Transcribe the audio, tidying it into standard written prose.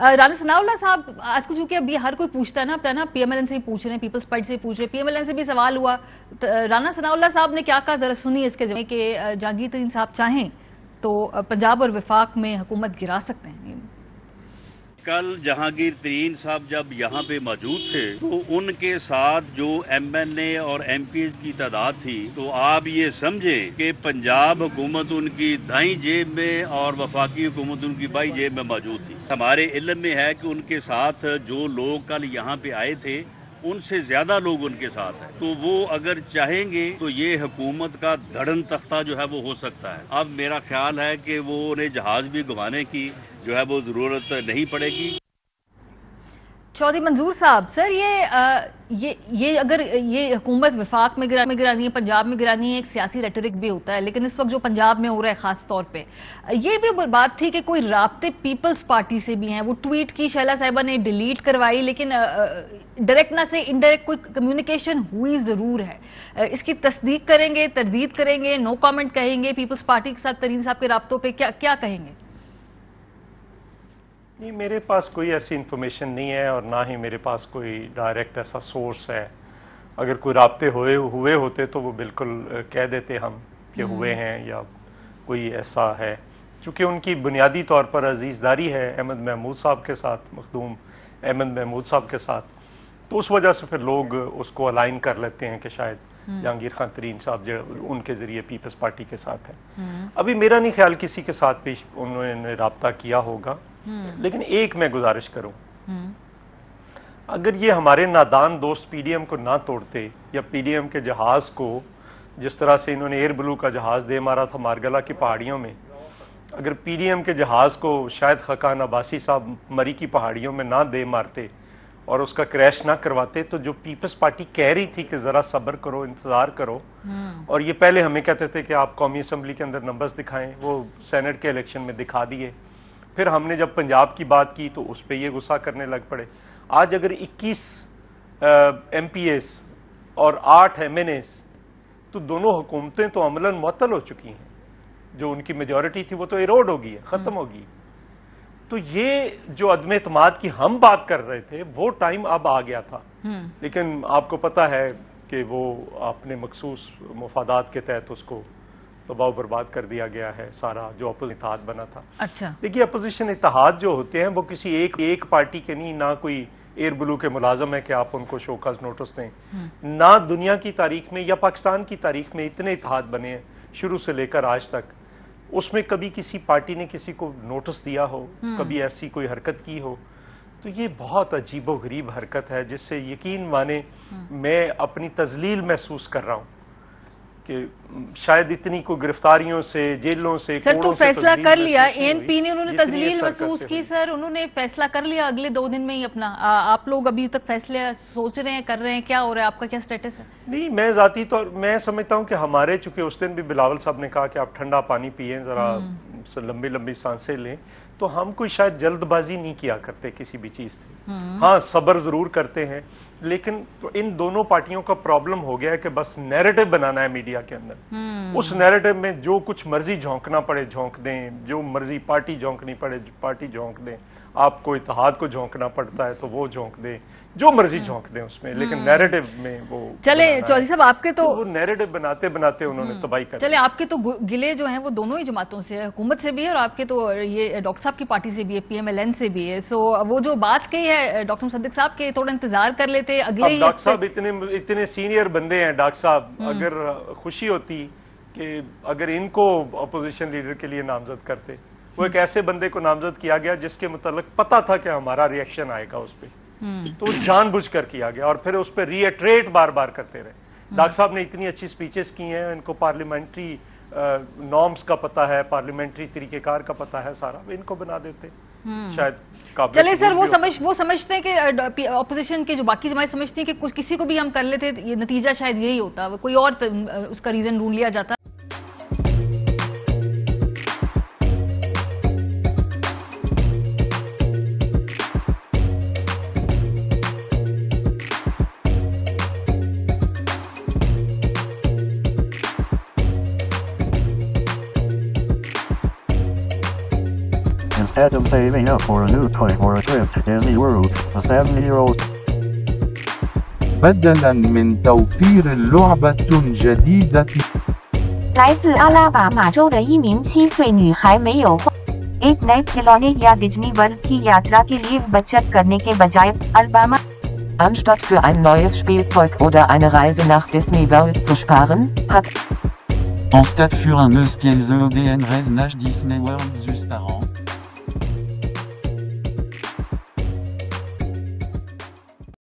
राना सनाउल्लाह साहब, आज को चूंकि अभी हर कोई पूछता है ना, पीएमएलएन से भी पूछ रहे हैं, पीपल्स पार्टी से पूछ रहे हैं, पीएमएलएन से भी सवाल हुआ, राना सनाउल्लाह साहब ने क्या कहा, जरा सुनिए इसके जवाब कि जहांगीर तरीन साहब चाहें तो पंजाब और वफाक में हुकूमत गिरा सकते हैं। कल जहांगीर तरीन साहब जब यहाँ पे मौजूद थे तो उनके साथ जो एमएनए और एमपीज की तादाद थी, तो आप ये समझें कि पंजाब हुकूमत उनकी दाईं जेब में और वफाकी हुकूमत उनकी बाईं जेब में मौजूद थी। हमारे इल्म में है कि उनके साथ जो लोग कल यहाँ पे आए थे उनसे ज्यादा लोग उनके साथ हैं, तो वो अगर चाहेंगे तो ये हुकूमत का धड़न तख्ता जो है वो हो सकता है। अब मेरा ख्याल है कि वो उन्हें जहाज भी घुमाने की जो है वो जरूरत नहीं पड़ेगी। चौधरी मंजूर साहब, सर ये अगर ये हुकूमत वफाक में गिरानी है, पंजाब में गिरानी है, एक सियासी रेटरिक भी होता है, लेकिन इस वक्त जो पंजाब में हो रहा है खास तौर पे, ये भी बात थी कि कोई राब्ते पीपल्स पार्टी से भी हैं। वो ट्वीट की शैला साहिबा ने डिलीट करवाई, लेकिन डायरेक्ट ना से इनडायरेक्ट कोई कम्युनिकेशन हुई जरूर है। इसकी तस्दीक करेंगे, तरदीद करेंगे, नो कमेंट कहेंगे? पीपल्स पार्टी के साथ तरीन साहब के राब्तों पे क्या कहेंगे? नहीं, मेरे पास कोई ऐसी इन्फॉर्मेशन नहीं है और ना ही मेरे पास कोई डायरेक्ट ऐसा सोर्स है। अगर कोई राब्ते हुए होते तो वो बिल्कुल कह देते हम कि हुए हैं या कोई ऐसा है, क्योंकि उनकी बुनियादी तौर पर अजीज़दारी है अहमद महमूद साहब के साथ, मखदूम अहमद महमूद साहब के साथ, तो उस वजह से फिर लोग उसको अलाइन कर लेते हैं कि शायद जहांगीर खान तरीन साहब जो उनके जरिए पीपल्स पार्टी के साथ है। अभी मेरा नहीं ख्याल किसी के साथ भी उन्होंने राब्ता किया होगा, लेकिन एक मैं गुजारिश करूं, अगर ये हमारे नादान दोस्त पीडीएम को ना तोड़ते या पीडीएम के जहाज को, जिस तरह से इन्होंने एयर ब्लू का जहाज दे मारा था मारगला की पहाड़ियों में, अगर पीडीएम के जहाज को शायद खकान अब्बासी साहब मरी की पहाड़ियों में ना दे मारते और उसका क्रैश ना करवाते, तो जो पीपल्स पार्टी कह रही थी कि जरा सब्र करो, इंतजार करो, और ये पहले हमें कहते थे कि आप कौमी असम्बली के अंदर नंबर्स दिखाएं, वो सेनेट के इलेक्शन में दिखा दिए। फिर हमने जब पंजाब की बात की तो उस पर ये गुस्सा करने लग पड़े। आज अगर 21 एमपीएस और 8 एमएनएस, तो दोनों हुकूमतें तो अमलन मुअत्तल हो चुकी हैं, जो उनकी मेजॉरिटी थी वो तो इरोड होगी, खत्म होगी। तो ये जो अदम एतमाद की हम बात कर रहे थे वो टाइम अब आ गया था, लेकिन आपको पता है कि वो अपने मखसूस मुफादात के तहत उसको तबाह बर्बाद कर दिया गया है, सारा जो अपोजिशन इत्तेहाद बना था। अच्छा, देखिए अपोजिशन इत्तेहाद जो होते हैं वो किसी एक पार्टी के नहीं, ना कोई एयर ब्लू के मुलाजम है कि आप उनको शोकस नोटिस दें, ना दुनिया की तारीख में या पाकिस्तान की तारीख में इतने इत्तेहाद बने हैं शुरू से लेकर आज तक, उसमें कभी किसी पार्टी ने किसी को नोटिस दिया हो, कभी ऐसी कोई हरकत की हो। तो ये बहुत अजीबो गरीब हरकत है जिससे यकीन माने मैं अपनी तजलील महसूस कर रहा हूँ कि शायद इतनी को गिरफ्तारियों से, जेलों से, सर तो फैसला कर लिया एएनपी ने, उन्होंने तजलील महसूस की, सर उन्होंने फैसला कर लिया अगले 2 दिन में ही अपना। आप लोग अभी तक फैसले सोच रहे हैं, कर रहे हैं, क्या हो रहा है, आपका क्या स्टेटस है? नहीं, मैं जाती तौर मैं समझता हूँ कि हमारे, चूंकि उस दिन भी बिलावल साहब ने कहा कि आप ठंडा पानी पिए, जरा लंबी लंबी सांसें लें, तो हम कोई शायद जल्दबाजी नहीं किया करते किसी भी चीज से। हाँ, सब्र जरूर करते हैं, लेकिन तो इन दोनों पार्टियों का प्रॉब्लम हो गया है कि बस नैरेटिव बनाना है मीडिया के अंदर। उस नैरेटिव में जो कुछ मर्जी झोंकना पड़े झोंक दें, जो मर्जी पार्टी झोंकनी पड़े पार्टी झोंक दें, आपको इत्तेहाद को झोंकना पड़ता है तो वो झोंक दें, जो मर्जी झोंक दें उसमें, लेकिन नैरेटिव में वो चले। चौधरी साहब, आपके तो वो नैरेटिव बनाते बनाते उन्होंने तबाही कर, चले आपके तो गिले जो हैं वो दोनों ही जमातों से है, हुकूमत से भी है और आपके तो ये डॉक्टर साहब की पार्टी से भी है, पीएमएलएन से भी है। सो वो जो बात कही है डॉक्टर मुसद्दिक साहब के, थोड़ा इंतजार कर लेते अगले ही। डॉक्टर साहब इतने सीनियर बंदे हैं, डॉक्टर साहब, अगर खुशी होती कि अगर इनको अपोजिशन लीडर के लिए नामजद करते, वो एक ऐसे बंदे को नामजद किया गया जिसके मुतालिक पता था कि हमारा रिएक्शन आएगा उस पर, तो जानबूझकर किया गया और फिर उस पर रीएट्रेट बार बार करते रहे। डॉक्टर साहब ने इतनी अच्छी स्पीचेस की हैं, इनको पार्लियामेंट्री नॉर्म्स का पता है, पार्लियामेंट्री तरीकेकार का पता है, सारा इनको बना देते शायद। चले सर, वो समझते हैं कि ऑपोजिशन के जो बाकी जमात समझती हैं कि कुछ किसी को भी हम कर लेते, ये नतीजा शायद यही होता, कोई और उसका रीजन ढूंढ लिया जाता। Instead of saving up for a new toy or a trip to Disney World, a 70-year-old بدلاً من توفير لعبة جديدة 来自阿拉巴马州的一名7岁女孩没有花 एक नए खिलौने या डिज्नी वर्ल्ड की यात्रा के लिए बचत करने के बजाय Alabama Anstatt für ein neues Spielzeug oder eine Reise nach Disney World zu sparen, hat Anstatt für un neus Spielzeug oder eine Reise nach Disney World zu sparen,